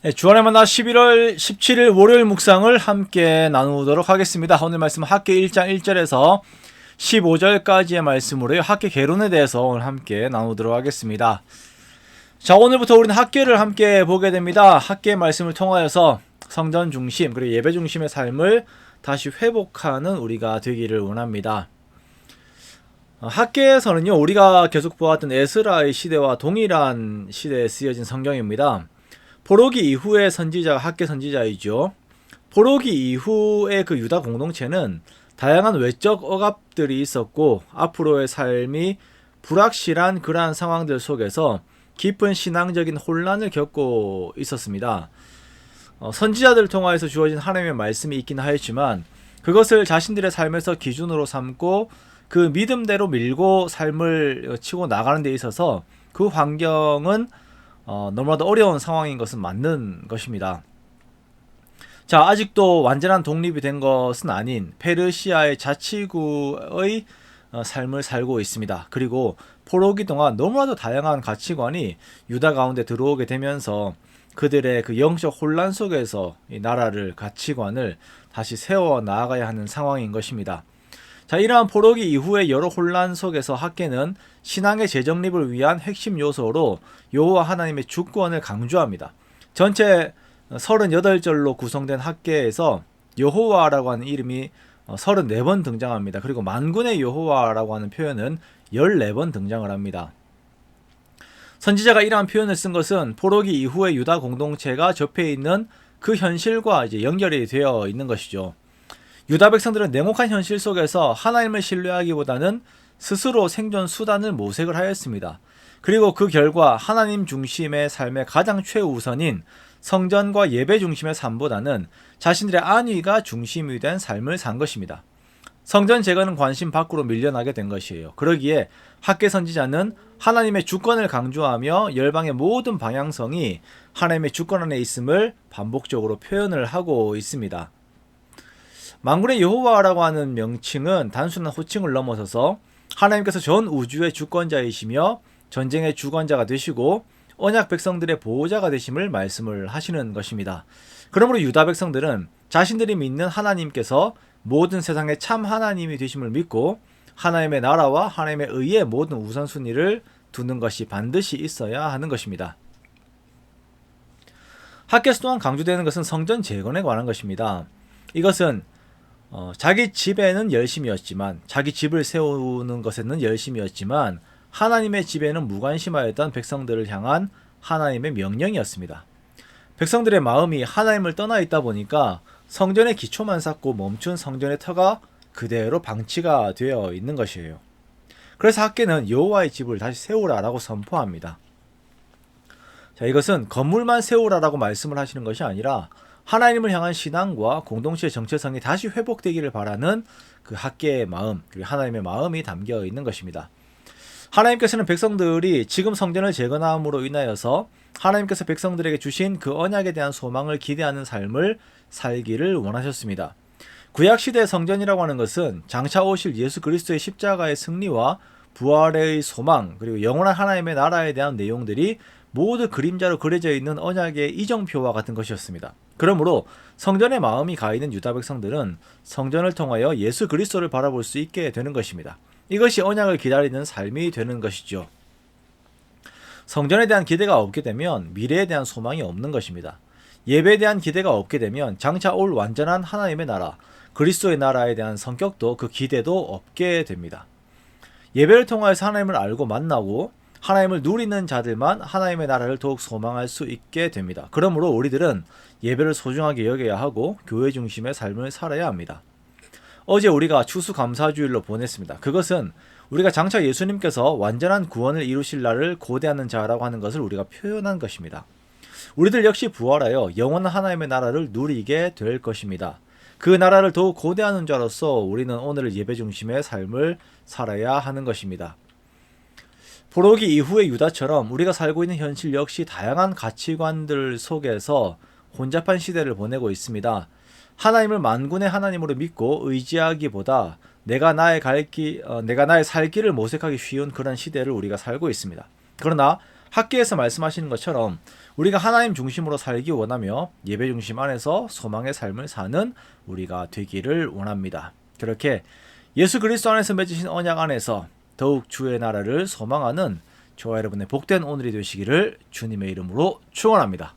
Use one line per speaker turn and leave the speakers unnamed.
네, 주안의 만나 11월 17일 월요일 묵상을 함께 나누도록 하겠습니다. 오늘 말씀은 학개 1장 1절에서 15절까지의 말씀으로요. 학개 개론에 대해서 오늘 함께 나누도록 하겠습니다. 자, 오늘부터 우리는 학개를 함께 보게 됩니다. 학개의 말씀을 통하여서 성전 중심 그리고 예배 중심의 삶을 다시 회복하는 우리가 되기를 원합니다. 학개에서는요, 우리가 계속 보았던 에스라의 시대와 동일한 시대에 쓰여진 성경입니다. 포로기 이후의 선지자가 학개 선지자이죠. 포로기 이후의 그 유다 공동체는 다양한 외적 억압들이 있었고 앞으로의 삶이 불확실한 그러한 상황들 속에서 깊은 신앙적인 혼란을 겪고 있었습니다. 선지자들을 통하여서 주어진 하나님의 말씀이 있긴 하였지만 그것을 자신들의 삶에서 기준으로 삼고 그 믿음대로 밀고 삶을 치고 나가는 데 있어서 그 환경은 너무나도 어려운 상황인 것은 맞는 것입니다. 자, 아직도 완전한 독립이 된 것은 아닌 페르시아의 자치구의 삶을 살고 있습니다. 그리고 포로기 동안 너무나도 다양한 가치관이 유다 가운데 들어오게 되면서 그들의 그 영적 혼란 속에서 이 나라를, 가치관을 다시 세워 나아가야 하는 상황인 것입니다. 자, 이러한 포로기 이후의 여러 혼란 속에서 학개는 신앙의 재정립을 위한 핵심 요소로 여호와 하나님의 주권을 강조합니다. 전체 38절로 구성된 학개에서 여호와라고 하는 이름이 34번 등장합니다. 그리고 만군의 여호와라고 하는 표현은 14번 등장을 합니다. 선지자가 이러한 표현을 쓴 것은 포로기 이후의 유다 공동체가 접해 있는 그 현실과 이제 연결이 되어 있는 것이죠. 유다 백성들은 냉혹한 현실 속에서 하나님을 신뢰하기보다는 스스로 생존 수단을 모색을 하였습니다. 그리고 그 결과 하나님 중심의 삶의 가장 최우선인 성전과 예배 중심의 삶보다는 자신들의 안위가 중심이 된 삶을 산 것입니다. 성전 재건은 관심 밖으로 밀려나게 된 것이에요. 그러기에 학개 선지자는 하나님의 주권을 강조하며 열방의 모든 방향성이 하나님의 주권 안에 있음을 반복적으로 표현을 하고 있습니다. 만군의 여호와라고 하는 명칭은 단순한 호칭을 넘어서서 하나님께서 전 우주의 주권자이시며 전쟁의 주권자가 되시고 언약 백성들의 보호자가 되심을 말씀을 하시는 것입니다. 그러므로 유다 백성들은 자신들이 믿는 하나님께서 모든 세상의 참 하나님이 되심을 믿고 하나님의 나라와 하나님의 의의 모든 우선순위를 두는 것이 반드시 있어야 하는 것입니다. 학개에서 또한 강조되는 것은 성전 재건에 관한 것입니다. 이것은 자기 집에는 열심이었지만, 자기 집을 세우는 것에는 열심이었지만 하나님의 집에는 무관심하였던 백성들을 향한 하나님의 명령이었습니다. 백성들의 마음이 하나님을 떠나 있다 보니까 성전의 기초만 쌓고 멈춘 성전의 터가 그대로 방치가 되어 있는 것이에요. 그래서 학개는 여호와의 집을 다시 세우라라고 선포합니다. 자, 이것은 건물만 세우라라고 말씀을 하시는 것이 아니라 하나님을 향한 신앙과 공동체의 정체성이 다시 회복되기를 바라는 그 학개의 마음, 그리고 하나님의 마음이 담겨 있는 것입니다. 하나님께서는 백성들이 지금 성전을 재건함으로 인하여서 하나님께서 백성들에게 주신 그 언약에 대한 소망을 기대하는 삶을 살기를 원하셨습니다. 구약시대의 성전이라고 하는 것은 장차 오실 예수 그리스도의 십자가의 승리와 부활의 소망, 그리고 영원한 하나님의 나라에 대한 내용들이 모두 그림자로 그려져 있는 언약의 이정표와 같은 것이었습니다. 그러므로 성전의 마음이 가 있는 유다 백성들은 성전을 통하여 예수 그리스도를 바라볼 수 있게 되는 것입니다. 이것이 언약을 기다리는 삶이 되는 것이죠. 성전에 대한 기대가 없게 되면 미래에 대한 소망이 없는 것입니다. 예배에 대한 기대가 없게 되면 장차 올 완전한 하나님의 나라, 그리스도의 나라에 대한 성격도 그 기대도 없게 됩니다. 예배를 통하여서 하나님을 알고 만나고 하나님을 누리는 자들만 하나님의 나라를 더욱 소망할 수 있게 됩니다. 그러므로 우리들은 예배를 소중하게 여겨야 하고 교회 중심의 삶을 살아야 합니다. 어제 우리가 추수감사주일로 보냈습니다. 그것은 우리가 장차 예수님께서 완전한 구원을 이루실 날을 고대하는 자라고 하는 것을 우리가 표현한 것입니다. 우리들 역시 부활하여 영원한 하나님의 나라를 누리게 될 것입니다. 그 나라를 더욱 고대하는 자로서 우리는 오늘 예배 중심의 삶을 살아야 하는 것입니다. 포로기 이후의 유다처럼 우리가 살고 있는 현실 역시 다양한 가치관들 속에서 혼잡한 시대를 보내고 있습니다. 하나님을 만군의 하나님으로 믿고 의지하기보다 내가 나의 살 길을 모색하기 쉬운 그런 시대를 우리가 살고 있습니다. 그러나 학계에서 말씀하시는 것처럼 우리가 하나님 중심으로 살기 원하며 예배 중심 안에서 소망의 삶을 사는 우리가 되기를 원합니다. 그렇게 예수 그리스도 안에서 맺으신 언약 안에서 더욱 주의 나라를 소망하는 저와 여러분의 복된 오늘이 되시기를 주님의 이름으로 축원합니다.